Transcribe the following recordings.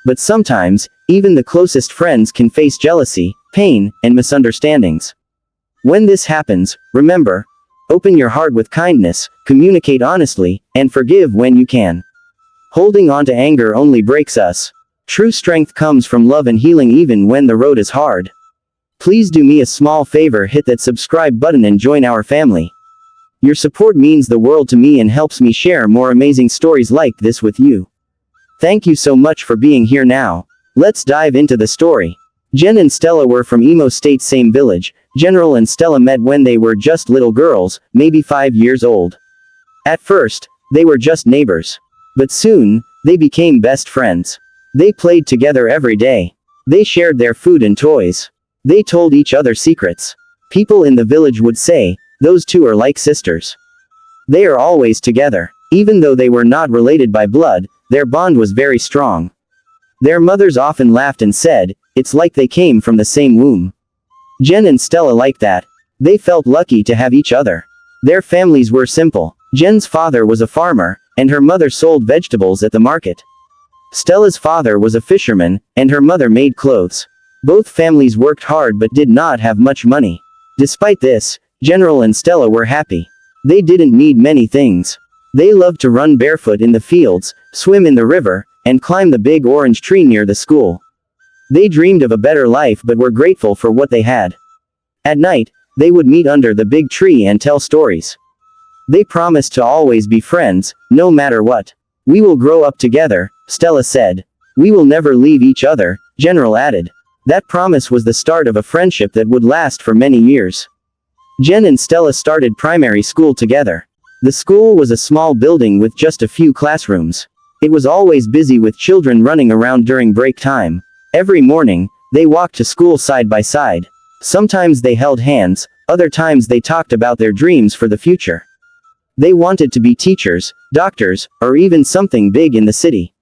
But sometimes, even the closest friends can face jealousy, pain, and misunderstandings. When this happens, remember, open your heart with kindness, communicate honestly, and forgive when you can. Holding on to anger only breaks us. True strength comes from love and healing even when the road is hard. Please do me a small favor, hit that subscribe button and join our family. Your support means the world to me and helps me share more amazing stories like this with you. Thank you so much for being here now. Let's dive into the story. Jen and Stella were from Imo State, same village. General and Stella met when they were just little girls, maybe 5 years old. At first, they were just neighbors. But soon, they became best friends. They played together every day. They shared their food and toys. They told each other secrets. People in the village would say, those two are like sisters. They are always together. Even though they were not related by blood, their bond was very strong. Their mothers often laughed and said, it's like they came from the same womb. Jen and Stella liked that. They felt lucky to have each other. Their families were simple. Jen's father was a farmer, and her mother sold vegetables at the market. Stella's father was a fisherman, and her mother made clothes. Both families worked hard but did not have much money. Despite this, General and Stella were happy. They didn't need many things. They loved to run barefoot in the fields, swim in the river, and climb the big orange tree near the school. They dreamed of a better life but were grateful for what they had. At night, they would meet under the big tree and tell stories. They promised to always be friends, no matter what. We will grow up together, Stella said. We will never leave each other, General added. That promise was the start of a friendship that would last for many years. Jen and Stella started primary school together. The school was a small building with just a few classrooms. It was always busy with children running around during break time. Every morning, they walked to school side by side. Sometimes they held hands, other times they talked about their dreams for the future. They wanted to be teachers, doctors, or even something big in the city.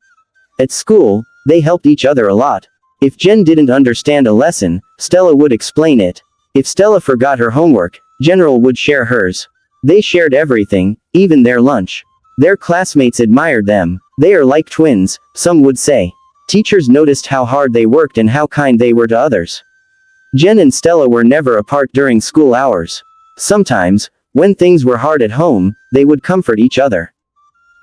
At school, they helped each other a lot. If Jen didn't understand a lesson, Stella would explain it. If Stella forgot her homework, General would share hers. They shared everything, even their lunch. Their classmates admired them. They are like twins, some would say. Teachers noticed how hard they worked and how kind they were to others. Jen and Stella were never apart during school hours. Sometimes, when things were hard at home, they would comfort each other.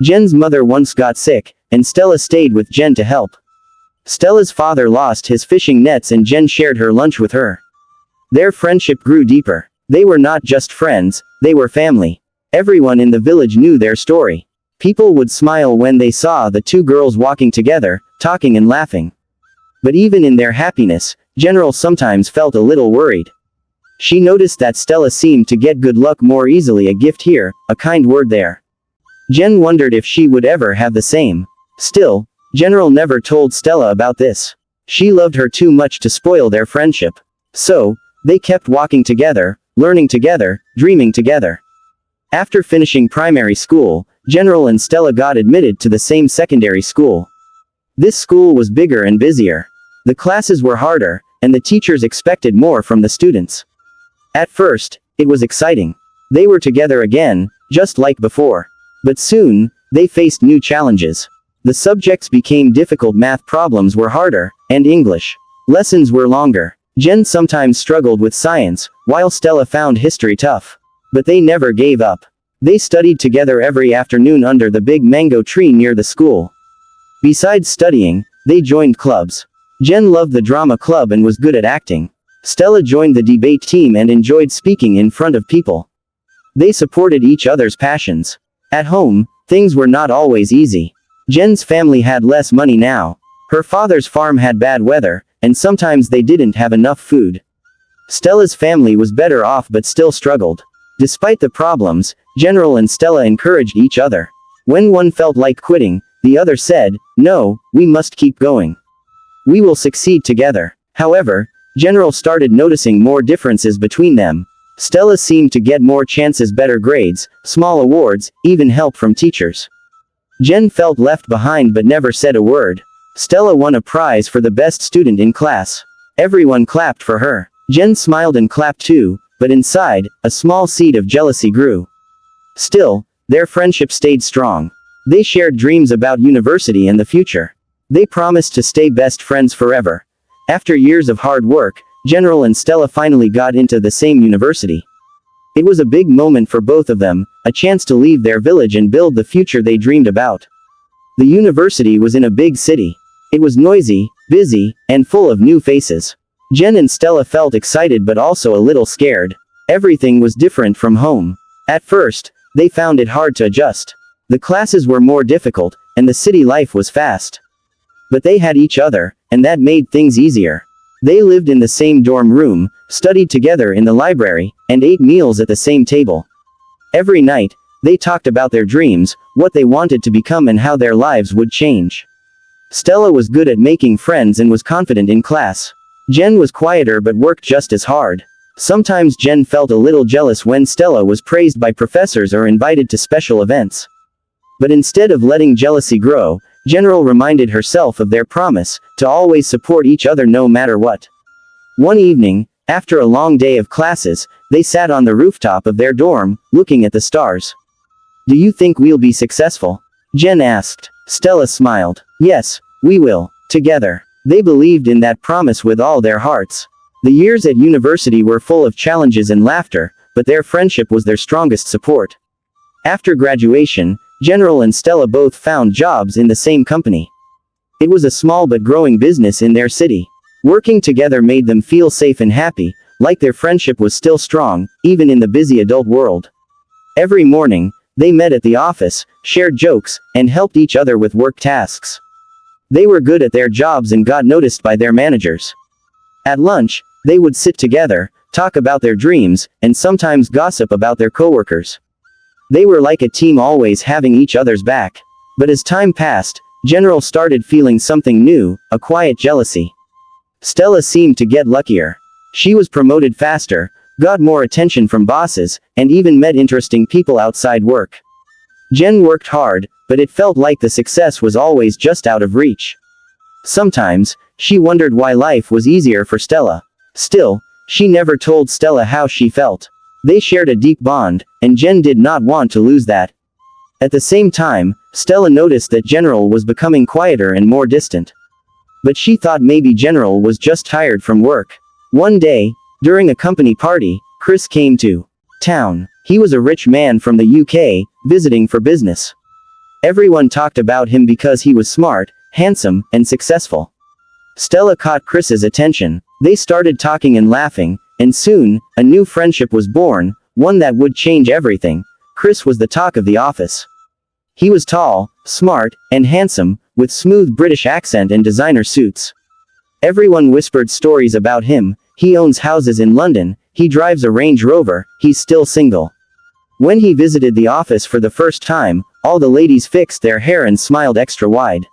Jen's mother once got sick, and Stella stayed with Jen to help. Stella's father lost his fishing nets and Jen shared her lunch with her. Their friendship grew deeper. They were not just friends, they were family. Everyone in the village knew their story. People would smile when they saw the two girls walking together, talking and laughing. But even in their happiness, General sometimes felt a little worried. She noticed that Stella seemed to get good luck more easily, a gift here, a kind word there. Jen wondered if she would ever have the same. Still, General never told Stella about this. She loved her too much to spoil their friendship. So, they kept walking together, learning together, dreaming together. After finishing primary school, General and Stella got admitted to the same secondary school. This school was bigger and busier. The classes were harder, and the teachers expected more from the students. At first, it was exciting. They were together again, just like before. But soon, they faced new challenges. The subjects became difficult, math problems were harder, and English lessons were longer. Jen sometimes struggled with science, while Stella found history tough. But they never gave up. They studied together every afternoon under the big mango tree near the school. Besides studying, they joined clubs. Jen loved the drama club and was good at acting. Stella joined the debate team and enjoyed speaking in front of people. They supported each other's passions. At home, things were not always easy. Jen's family had less money now. Her father's farm had bad weather, and sometimes they didn't have enough food. Stella's family was better off but still struggled. Despite the problems, General and Stella encouraged each other. When one felt like quitting, the other said, "No, we must keep going. We will succeed together." However, General started noticing more differences between them. Stella seemed to get more chances, better grades, small awards, even help from teachers. Jen felt left behind but never said a word. Stella won a prize for the best student in class. Everyone clapped for her. Jen smiled and clapped too, but inside, a small seed of jealousy grew. Still, their friendship stayed strong. They shared dreams about university and the future. They promised to stay best friends forever. After years of hard work, General and Stella finally got into the same university. It was a big moment for both of them, a chance to leave their village and build the future they dreamed about. The university was in a big city. It was noisy, busy, and full of new faces. Jen and Stella felt excited but also a little scared. Everything was different from home. At first, they found it hard to adjust. The classes were more difficult, and the city life was fast. But they had each other, and that made things easier. They lived in the same dorm room, studied together in the library, and ate meals at the same table. Every night, they talked about their dreams, what they wanted to become and how their lives would change. Stella was good at making friends and was confident in class. Jen was quieter but worked just as hard. Sometimes Jen felt a little jealous when Stella was praised by professors or invited to special events. But instead of letting jealousy grow, General reminded herself of their promise to always support each other no matter what. One evening, after a long day of classes, they sat on the rooftop of their dorm, looking at the stars. "Do you think we'll be successful?" Jen asked. Stella smiled. "Yes, we will. Together." They believed in that promise with all their hearts. The years at university were full of challenges and laughter, but their friendship was their strongest support. After graduation, General and Stella both found jobs in the same company. It was a small but growing business in their city. Working together made them feel safe and happy, like their friendship was still strong, even in the busy adult world. Every morning, they met at the office, shared jokes, and helped each other with work tasks. They were good at their jobs and got noticed by their managers. At lunch, they would sit together, talk about their dreams, and sometimes gossip about their coworkers. They were like a team, always having each other's back. But as time passed, General started feeling something new, a quiet jealousy. Stella seemed to get luckier. She was promoted faster, got more attention from bosses, and even met interesting people outside work. Jen worked hard, but it felt like the success was always just out of reach. Sometimes, she wondered why life was easier for Stella. Still, she never told Stella how she felt. They shared a deep bond, and Jen did not want to lose that. At the same time, Stella noticed that General was becoming quieter and more distant. But she thought maybe General was just tired from work. One day, during a company party, Chris came to town. He was a rich man from the UK, visiting for business. Everyone talked about him because he was smart, handsome, and successful. Stella caught Chris's attention. They started talking and laughing, and soon, a new friendship was born, one that would change everything. Chris was the talk of the office. He was tall, smart, and handsome, with smooth British accent and designer suits. Everyone whispered stories about him. He owns houses in London, he drives a Range Rover, he's still single. When he visited the office for the first time, all the ladies fixed their hair and smiled extra wide.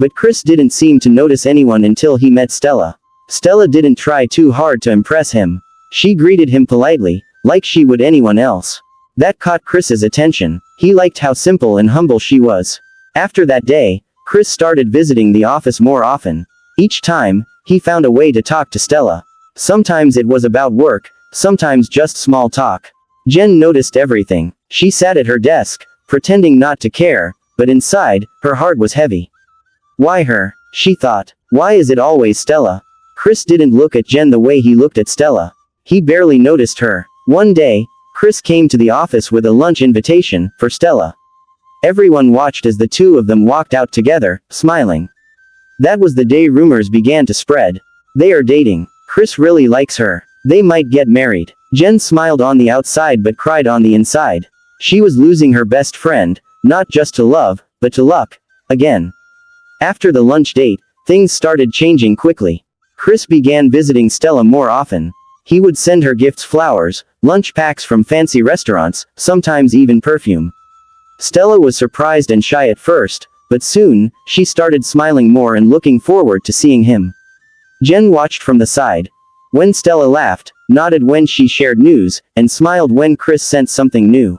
But Chris didn't seem to notice anyone until he met Stella. Stella didn't try too hard to impress him. She greeted him politely, like she would anyone else. That caught Chris's attention. He liked how simple and humble she was. After that day, Chris started visiting the office more often. Each time, he found a way to talk to Stella. Sometimes it was about work, sometimes just small talk. Jen noticed everything. She sat at her desk, pretending not to care, but inside, her heart was heavy. Why her? She thought. Why is it always Stella? Chris didn't look at Jen the way he looked at Stella. He barely noticed her. One day, Chris came to the office with a lunch invitation for Stella. Everyone watched as the two of them walked out together, smiling. That was the day rumors began to spread. They are dating. Chris really likes her. They might get married. Jen smiled on the outside but cried on the inside. She was losing her best friend, not just to love, but to luck. Again. After the lunch date, things started changing quickly. Chris began visiting Stella more often. He would send her gifts, flowers, lunch packs from fancy restaurants, sometimes even perfume. Stella was surprised and shy at first, but soon, she started smiling more and looking forward to seeing him. Jen watched from the side. When Stella laughed, nodded when she shared news, and smiled when Chris sent something new.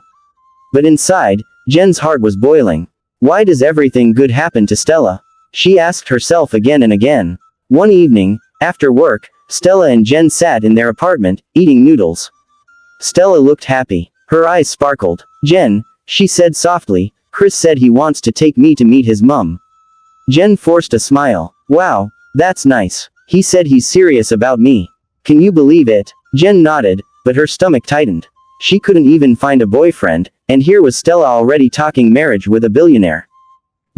But inside, Jen's heart was boiling. Why does everything good happen to Stella? She asked herself again and again. One evening, after work, Stella and Jen sat in their apartment, eating noodles. Stella looked happy. Her eyes sparkled. Jen, she said softly, Chris said he wants to take me to meet his mum. Jen forced a smile. Wow, that's nice. He said he's serious about me. Can you believe it? Jen nodded, but her stomach tightened. She couldn't even find a boyfriend, and here was Stella already talking marriage with a billionaire.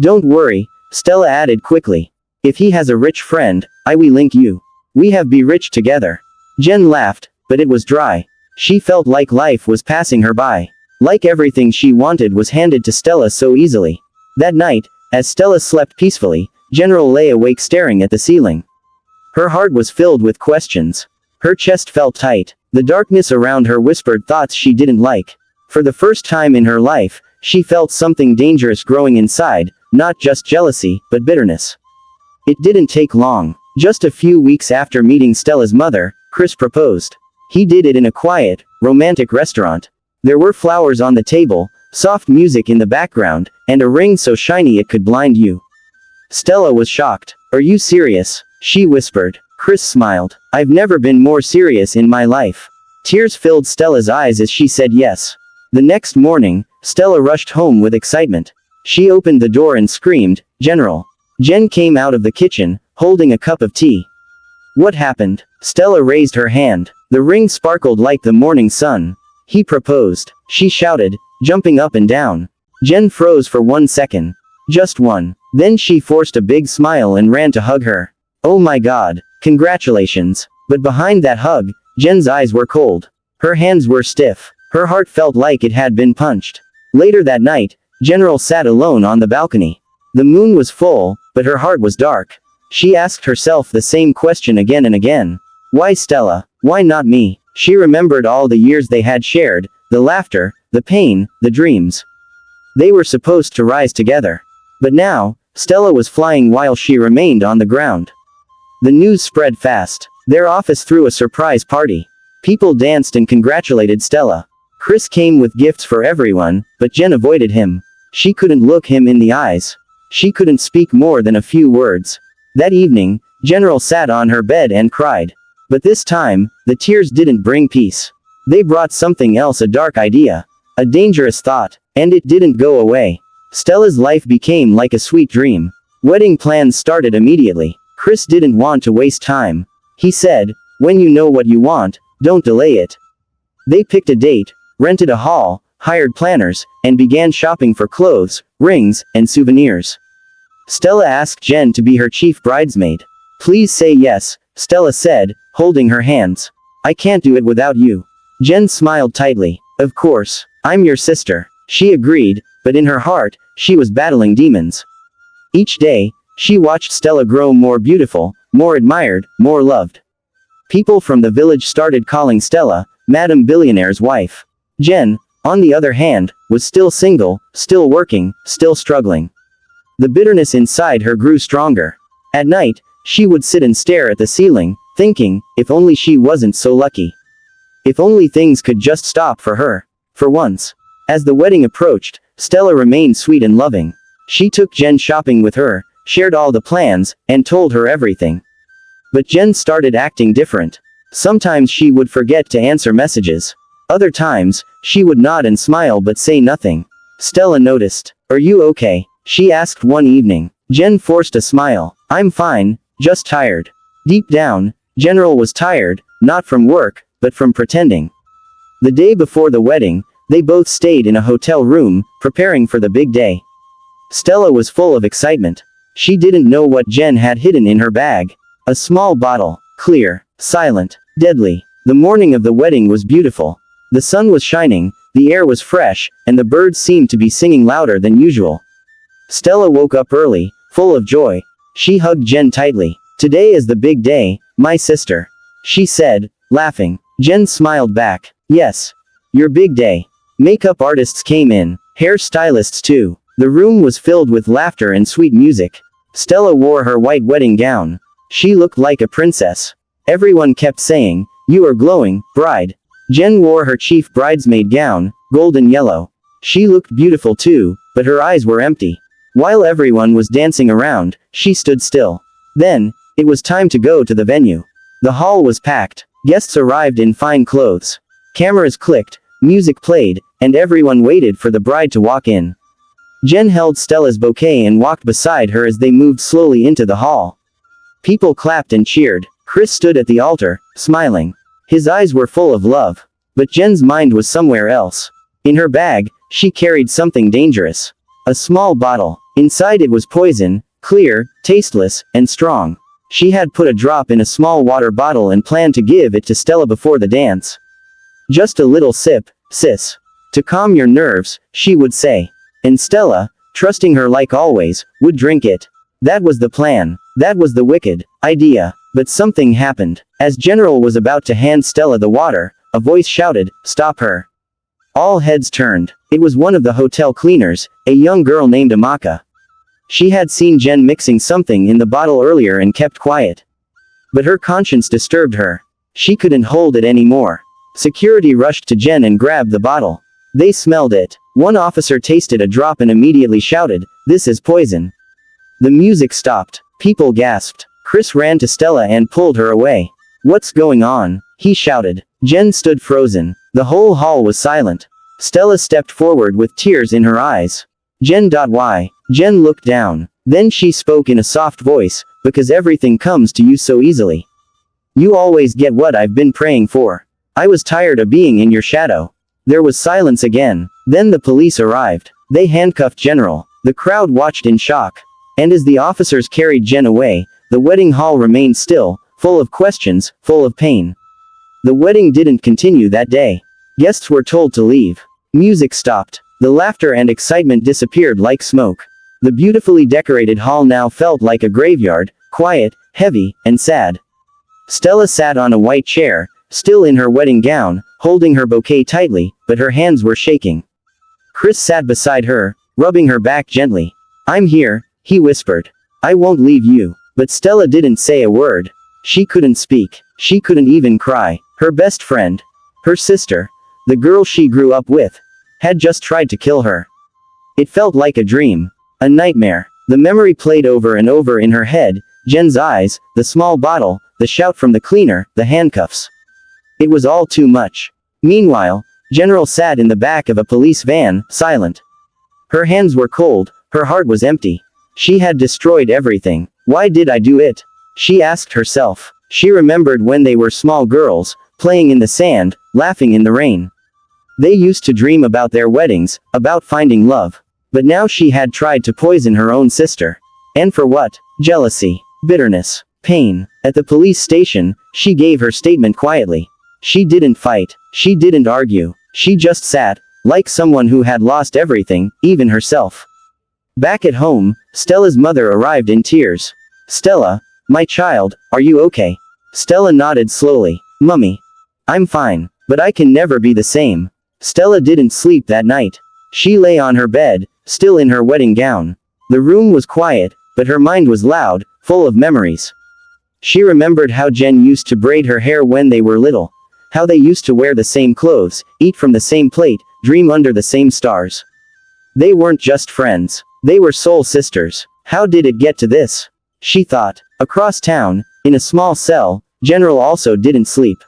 Don't worry, Stella added quickly. If he has a rich friend, I will link you. We have be rich together. Jen laughed, but it was dry. She felt like life was passing her by. Like everything she wanted was handed to Stella so easily. That night, as Stella slept peacefully, General lay awake staring at the ceiling. Her heart was filled with questions. Her chest felt tight. The darkness around her whispered thoughts she didn't like. For the first time in her life, she felt something dangerous growing inside, not just jealousy, but bitterness. It didn't take long. Just a few weeks after meeting Stella's mother, Chris proposed. He did it in a quiet, romantic restaurant. There were flowers on the table, soft music in the background, and a ring so shiny it could blind you. Stella was shocked. Are you serious? She whispered. Chris smiled. I've never been more serious in my life. Tears filled Stella's eyes as she said yes. The next morning, Stella rushed home with excitement. She opened the door and screamed, General. Jen came out of the kitchen, holding a cup of tea. What happened? Stella raised her hand. The ring sparkled like the morning sun. He proposed. She shouted, jumping up and down. Jen froze for 1 second. Just one. Then she forced a big smile and ran to hug her. Oh my God. Congratulations. But behind that hug, Jen's eyes were cold. Her hands were stiff. Her heart felt like it had been punched. Later that night, General sat alone on the balcony. The moon was full, but her heart was dark. She asked herself the same question again and again. Why Stella? Why not me? She remembered all the years they had shared, the laughter, the pain, the dreams. They were supposed to rise together. But now, Stella was flying while she remained on the ground. The news spread fast. Their office threw a surprise party. People danced and congratulated Stella. Chris came with gifts for everyone, but Jen avoided him. She couldn't look him in the eyes. She couldn't speak more than a few words. That evening, General sat on her bed and cried. But this time, the tears didn't bring peace. They brought something else, a dark idea. A dangerous thought. And it didn't go away. Stella's life became like a sweet dream. Wedding plans started immediately. Chris didn't want to waste time. He said, when you know what you want, don't delay it. They picked a date, rented a hall, hired planners, and began shopping for clothes, rings, and souvenirs. Stella asked Jen to be her chief bridesmaid. Please say yes, Stella said, holding her hands. I can't do it without you. Jen smiled tightly. Of course, I'm your sister. She agreed, but in her heart, she was battling demons. Each day, she watched Stella grow more beautiful, more admired, more loved. People from the village started calling Stella, Madam Billionaire's wife. Jen, on the other hand, was still single, still working, still struggling. The bitterness inside her grew stronger. At night, she would sit and stare at the ceiling, thinking, if only she wasn't so lucky. If only things could just stop for her. For once. As the wedding approached, Stella remained sweet and loving. She took Jen shopping with her, shared all the plans, and told her everything. But Jen started acting different. Sometimes she would forget to answer messages. Other times, she would nod and smile but say nothing. Stella noticed. Are you okay? She asked one evening. Jen forced a smile. I'm fine, just tired. Deep down, General was tired, not from work, but from pretending. The day before the wedding, they both stayed in a hotel room, preparing for the big day. Stella was full of excitement. She didn't know what Jen had hidden in her bag. A small bottle, clear, silent, deadly. The morning of the wedding was beautiful. The sun was shining, the air was fresh, and the birds seemed to be singing louder than usual. Stella woke up early, full of joy. She hugged Jen tightly. Today is the big day, my sister. She said, laughing. Jen smiled back. Yes. Your big day. Makeup artists came in, hair stylists too. The room was filled with laughter and sweet music. Stella wore her white wedding gown. She looked like a princess. Everyone kept saying, you are glowing, bride. Jen wore her chief bridesmaid gown, golden yellow. She looked beautiful too, but her eyes were empty. While everyone was dancing around, she stood still. Then, it was time to go to the venue. The hall was packed. Guests arrived in fine clothes. Cameras clicked, music played, and everyone waited for the bride to walk in. Jen held Stella's bouquet and walked beside her as they moved slowly into the hall. People clapped and cheered. Chris stood at the altar, smiling. His eyes were full of love. But Jen's mind was somewhere else. In her bag, she carried something dangerous. A small bottle. Inside it was poison, clear, tasteless, and strong. She had put a drop in a small water bottle and planned to give it to Stella before the dance. Just a little sip, sis. To calm your nerves, she would say. And Stella, trusting her like always, would drink it. That was the plan. That was the wicked idea. But something happened. As General was about to hand Stella the water, a voice shouted, "Stop her." All heads turned. It was one of the hotel cleaners, a young girl named Amaka. She had seen Jen mixing something in the bottle earlier and kept quiet. But her conscience disturbed her. She couldn't hold it anymore. Security rushed to Jen and grabbed the bottle. They smelled it. One officer tasted a drop and immediately shouted, "This is poison." The music stopped. People gasped. Chris ran to Stella and pulled her away. "What's going on?" he shouted. Jen stood frozen. The whole hall was silent. Stella stepped forward with tears in her eyes. Why? Jen looked down. Then she spoke in a soft voice, "Because everything comes to you so easily. You always get what I've been praying for. I was tired of being in your shadow." There was silence again. Then the police arrived. They handcuffed General. The crowd watched in shock. And as the officers carried Jen away, the wedding hall remained still, full of questions, full of pain. The wedding didn't continue that day. Guests were told to leave. Music stopped. The laughter and excitement disappeared like smoke. The beautifully decorated hall now felt like a graveyard, quiet, heavy, and sad. Stella sat on a white chair, still in her wedding gown, holding her bouquet tightly, but her hands were shaking. Chris sat beside her, rubbing her back gently. "I'm here," he whispered. "I won't leave you." But Stella didn't say a word. She couldn't speak. She couldn't even cry. Her best friend, her sister, the girl she grew up with, had just tried to kill her. It felt like a dream. A nightmare. The memory played over and over in her head, Jen's eyes, the small bottle, the shout from the cleaner, the handcuffs. It was all too much. Meanwhile, General sat in the back of a police van, silent. Her hands were cold, her heart was empty. She had destroyed everything. Why did I do it? She asked herself. She remembered when they were small girls, playing in the sand, laughing in the rain. They used to dream about their weddings, about finding love. But now she had tried to poison her own sister. And for what? Jealousy, bitterness, pain. At the police station, she gave her statement quietly. She didn't fight. She didn't argue. She just sat, like someone who had lost everything, even herself. Back at home, Stella's mother arrived in tears. "Stella, my child, are you okay?" Stella nodded slowly. "Mummy, I'm fine, but I can never be the same." Stella didn't sleep that night. She lay on her bed, still in her wedding gown. The room was quiet, but her mind was loud, full of memories. She remembered how Jen used to braid her hair when they were little. How they used to wear the same clothes, eat from the same plate, dream under the same stars. They weren't just friends. They were soul sisters. How did it get to this? She thought. Across town, in a small cell, General also didn't sleep.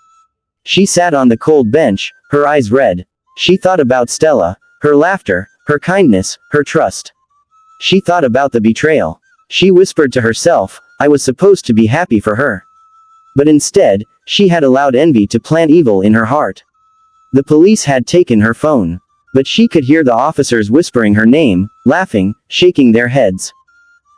She sat on the cold bench, her eyes red. She thought about Stella, her laughter, her kindness, her trust. She thought about the betrayal. She whispered to herself, I was supposed to be happy for her. But instead, she had allowed envy to plant evil in her heart. The police had taken her phone. But she could hear the officers whispering her name, laughing, shaking their heads.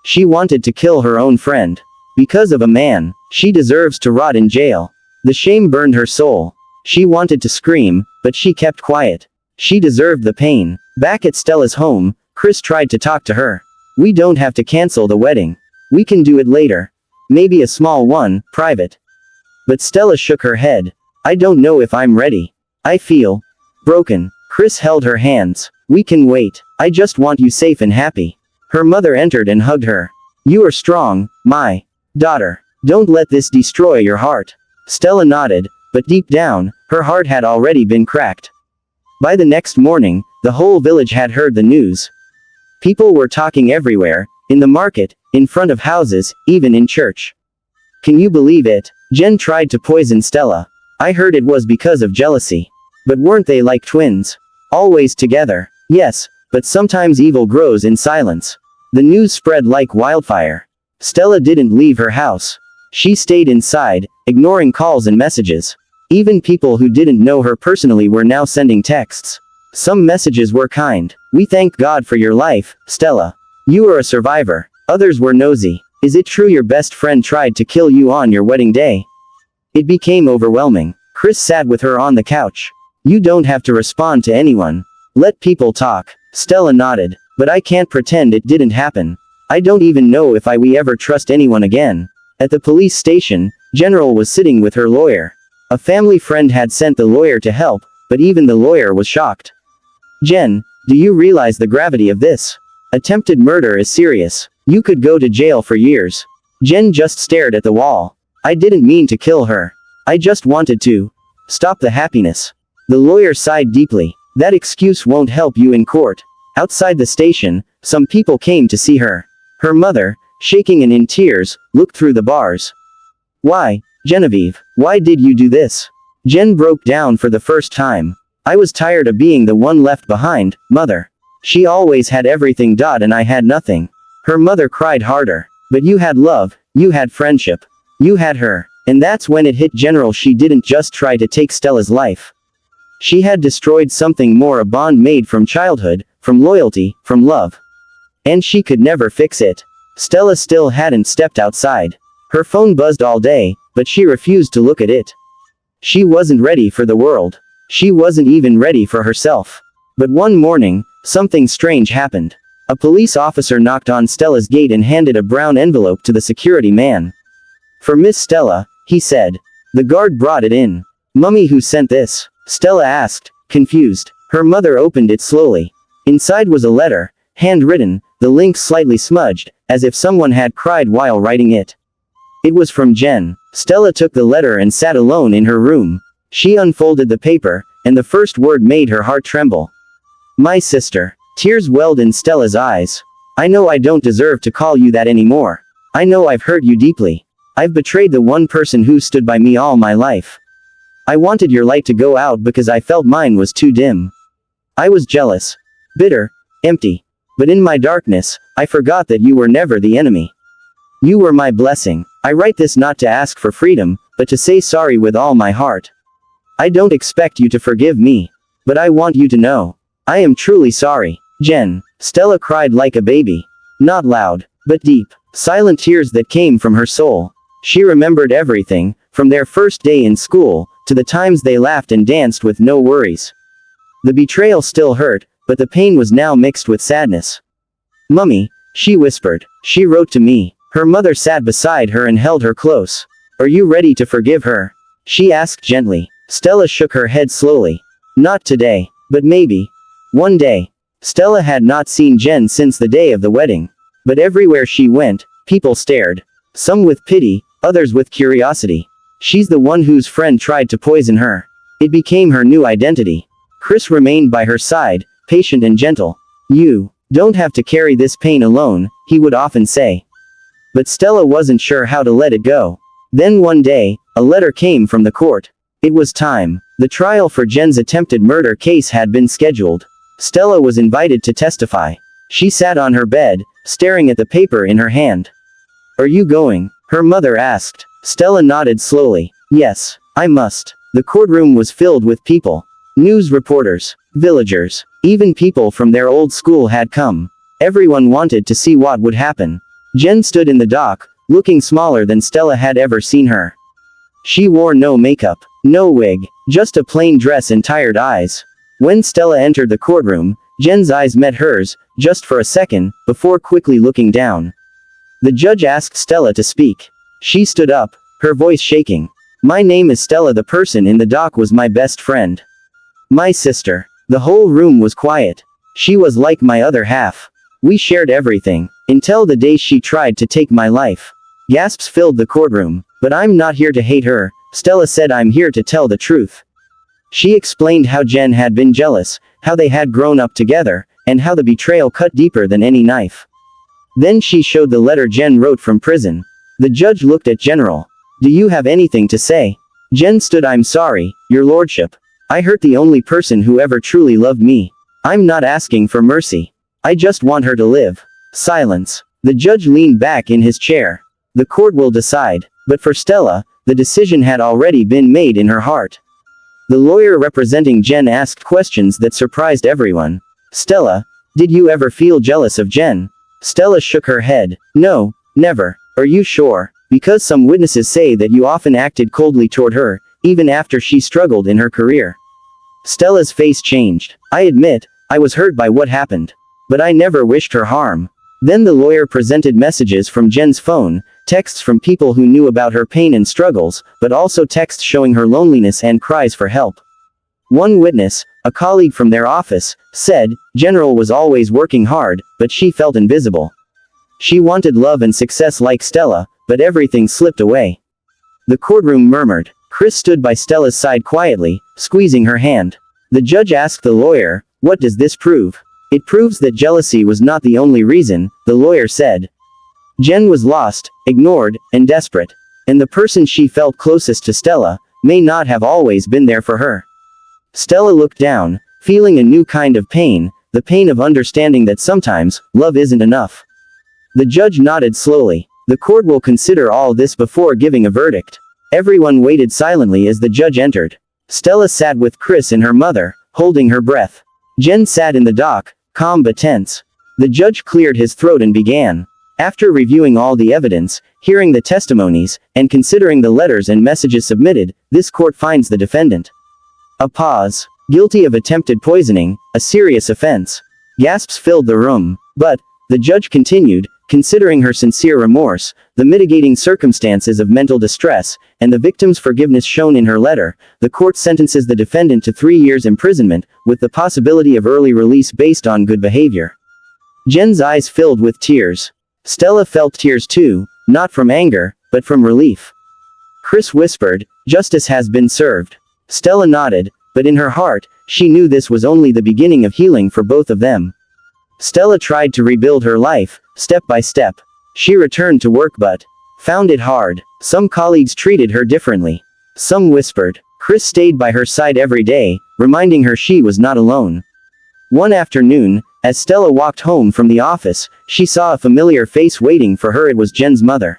She wanted to kill her own friend. Because of a man, she deserves to rot in jail. The shame burned her soul. She wanted to scream, but she kept quiet. She deserved the pain. Back at Stella's home, Chris tried to talk to her. We don't have to cancel the wedding. We can do it later. Maybe a small one, private. But Stella shook her head. I don't know if I'm ready. I feel broken. Chris held her hands. We can wait. I just want you safe and happy. Her mother entered and hugged her. You are strong, my daughter. Don't let this destroy your heart. Stella nodded, but deep down, her heart had already been cracked. By the next morning, the whole village had heard the news. People were talking everywhere, in the market, in front of houses, even in church. Can you believe it? Jen tried to poison Stella. I heard it was because of jealousy. But weren't they like twins? Always together. Yes, But sometimes evil grows in silence. The news spread like wildfire. Stella didn't leave her house. She stayed inside, ignoring calls and messages. Even people who didn't know her personally were now sending texts. Some messages were kind. "We thank God for your life, Stella. You are a survivor." Others were nosy. "Is it true your best friend tried to kill you on your wedding day?" It became overwhelming. Chris sat with her on the couch. "You don't have to respond to anyone. Let people talk." Stella nodded. "But I can't pretend it didn't happen. I don't even know if we ever trust anyone again." At the police station, General was sitting with her lawyer. A family friend had sent the lawyer to help, but even the lawyer was shocked. "Jen, do you realize the gravity of this? Attempted murder is serious. You could go to jail for years." Jen just stared at the wall. "I didn't mean to kill her. I just wanted to stop the happiness." The lawyer sighed deeply. "That excuse won't help you in court." Outside the station, some people came to see her. Her mother, shaking and in tears, looked through the bars. "Why, Genevieve, why did you do this?" Jen broke down for the first time. "I was tired of being the one left behind, Mother. She always had everything, and I had nothing." Her mother cried harder. "But you had love, you had friendship. You had her." And that's when it hit General. She didn't just try to take Stella's life. She had destroyed something more, a bond made from childhood, from loyalty, from love. And she could never fix it. Stella still hadn't stepped outside. Her phone buzzed all day, but she refused to look at it. She wasn't ready for the world. She wasn't even ready for herself. But one morning, something strange happened. A police officer knocked on Stella's gate and handed a brown envelope to the security man. "For Miss Stella," he said. The guard brought it in. "Mummy, who sent this?" Stella asked, confused. Her mother opened it slowly. Inside was a letter, handwritten, the link slightly smudged, as if someone had cried while writing it. It was from Jen. Stella took the letter and sat alone in her room. She unfolded the paper, and the first word made her heart tremble. "My sister." Tears welled in Stella's eyes. "I know I don't deserve to call you that anymore. I know I've hurt you deeply. I've betrayed the one person who stood by me all my life. I wanted your light to go out because I felt mine was too dim. I was jealous, bitter, empty. But in my darkness, I forgot that you were never the enemy. You were my blessing. I write this not to ask for freedom, but to say sorry with all my heart. I don't expect you to forgive me. But I want you to know. I am truly sorry. Jen." Stella cried like a baby. Not loud, but deep. Silent tears that came from her soul. She remembered everything, from their first day in school, to the times they laughed and danced with no worries. The betrayal still hurt, but the pain was now mixed with sadness. "Mummy," she whispered. "She wrote to me." Her mother sat beside her and held her close. "Are you ready to forgive her?" she asked gently. Stella shook her head slowly. "Not today, but maybe. One day." Stella had not seen Jen since the day of the wedding. But everywhere she went, people stared. Some with pity, others with curiosity. She's the one whose friend tried to poison her. It became her new identity. Chris remained by her side, patient and gentle. "You don't have to carry this pain alone," he would often say. But Stella wasn't sure how to let it go. Then one day, a letter came from the court. It was time. The trial for Jen's attempted murder case had been scheduled. Stella was invited to testify. She sat on her bed, staring at the paper in her hand. "Are you going?" her mother asked. Stella nodded slowly. "Yes, I must." The courtroom was filled with people. News reporters, villagers, even people from their old school had come. Everyone wanted to see what would happen. Jen stood in the dock, looking smaller than Stella had ever seen her. She wore no makeup, no wig, just a plain dress and tired eyes. When Stella entered the courtroom, Jen's eyes met hers, just for a second, before quickly looking down. The judge asked Stella to speak. She stood up, her voice shaking. "My name is Stella. The person in the dock was my best friend. My sister." The whole room was quiet. She was like my other half. We shared everything, until the day she tried to take my life. Gasps filled the courtroom. "But I'm not here to hate her," Stella said. "I'm here to tell the truth." She explained how Jen had been jealous, how they had grown up together, and how the betrayal cut deeper than any knife. Then she showed the letter Jen wrote from prison. The judge looked at General. "Do you have anything to say?" Jen stood. "I'm sorry, Your Lordship. I hurt the only person who ever truly loved me. I'm not asking for mercy. I just want her to live. Silence. The judge leaned back in his chair. The court will decide. But for Stella, the decision had already been made in her heart. The lawyer representing Jen asked questions that surprised everyone. Stella, did you ever feel jealous of Jen? Stella shook her head. No, never. Are you sure? Because some witnesses say that you often acted coldly toward her, even after she struggled in her career. Stella's face changed. I admit, I was hurt by what happened. But I never wished her harm. Then the lawyer presented messages from Jen's phone, texts from people who knew about her pain and struggles, but also texts showing her loneliness and cries for help. One witness, a colleague from their office, said, General was always working hard, but she felt invisible. She wanted love and success like Stella, but everything slipped away. The courtroom murmured. Chris stood by Stella's side quietly, squeezing her hand. The judge asked the lawyer, what does this prove? It proves that jealousy was not the only reason, the lawyer said. Jen was lost, ignored, and desperate. And the person she felt closest to Stella, may not have always been there for her. Stella looked down, feeling a new kind of pain, the pain of understanding that sometimes, love isn't enough. The judge nodded slowly. The court will consider all this before giving a verdict. Everyone waited silently as the judge entered. Stella sat with Chris and her mother, holding her breath. Jen sat in the dock, calm but tense. The judge cleared his throat and began. After reviewing all the evidence, hearing the testimonies, and considering the letters and messages submitted, this court finds the defendant. A pause. Guilty of attempted poisoning, a serious offense. Gasps filled the room. But, the judge continued, considering her sincere remorse, the mitigating circumstances of mental distress, and the victim's forgiveness shown in her letter, the court sentences the defendant to 3 years imprisonment, with the possibility of early release based on good behavior. Jen's eyes filled with tears. Stella felt tears too, not from anger, but from relief. Chris whispered, justice has been served. Stella nodded, but in her heart, she knew this was only the beginning of healing for both of them. Stella tried to rebuild her life, step by step. She returned to work but found it hard. Some colleagues treated her differently. Some whispered. Chris stayed by her side every day, reminding her she was not alone. One afternoon, as Stella walked home from the office, she saw a familiar face waiting for her. It was Jen's mother.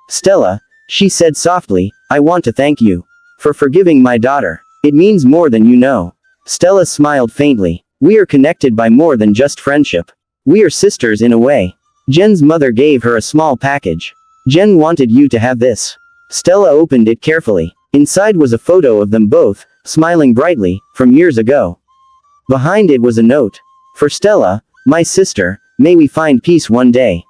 Stella, she said softly, I want to thank you for forgiving my daughter. It means more than you know. Stella smiled faintly. We are connected by more than just friendship. We are sisters in a way. Jen's mother gave her a small package. Jen wanted you to have this. Stella opened it carefully. Inside was a photo of them both, smiling brightly, from years ago. Behind it was a note. For Stella, my sister, may we find peace one day.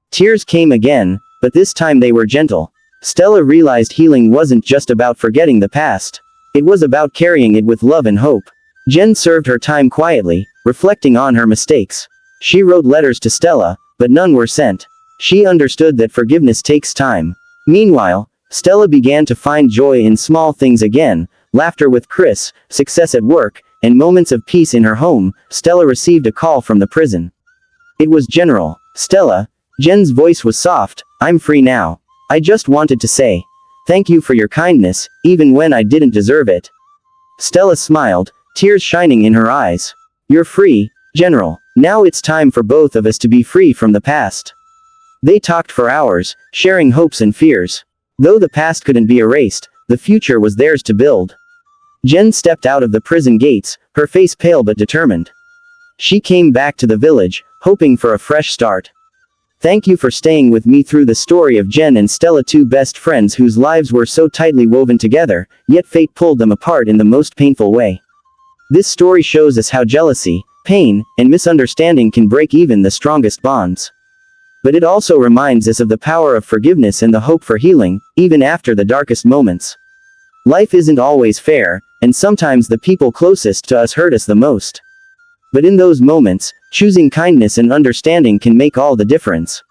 Tears came again, but this time they were gentle. Stella realized healing wasn't just about forgetting the past. It was about carrying it with love and hope. Jen served her time quietly, reflecting on her mistakes. She wrote letters to Stella, but none were sent. She understood that forgiveness takes time. Meanwhile, Stella began to find joy in small things again, laughter with Chris, success at work, and moments of peace in her home. Stella received a call from the prison. It was General. Stella, Jen's voice was soft, I'm free now. I just wanted to say, thank you for your kindness, even when I didn't deserve it. Stella smiled, tears shining in her eyes. You're free, General. Now it's time for both of us to be free from the past. They talked for hours, sharing hopes and fears. Though the past couldn't be erased, the future was theirs to build. Jen stepped out of the prison gates, her face pale but determined. She came back to the village, hoping for a fresh start. Thank you for staying with me through the story of Jen and Stella, two best friends whose lives were so tightly woven together, yet fate pulled them apart in the most painful way. This story shows us how jealousy, pain, and misunderstanding can break even the strongest bonds. But it also reminds us of the power of forgiveness and the hope for healing, even after the darkest moments. Life isn't always fair, and sometimes the people closest to us hurt us the most. But in those moments, choosing kindness and understanding can make all the difference.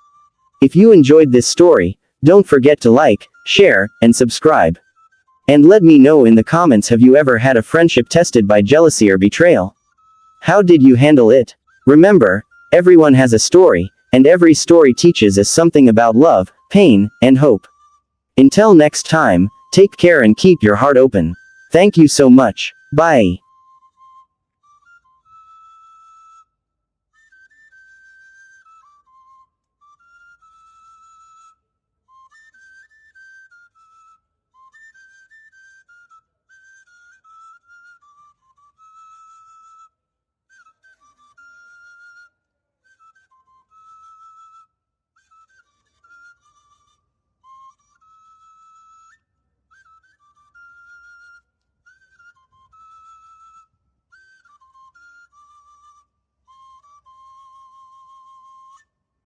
If you enjoyed this story, don't forget to like, share, and subscribe. And let me know in the comments, have you ever had a friendship tested by jealousy or betrayal? How did you handle it? Remember, everyone has a story, and every story teaches us something about love, pain, and hope. Until next time, take care and keep your heart open. Thank you so much. Bye.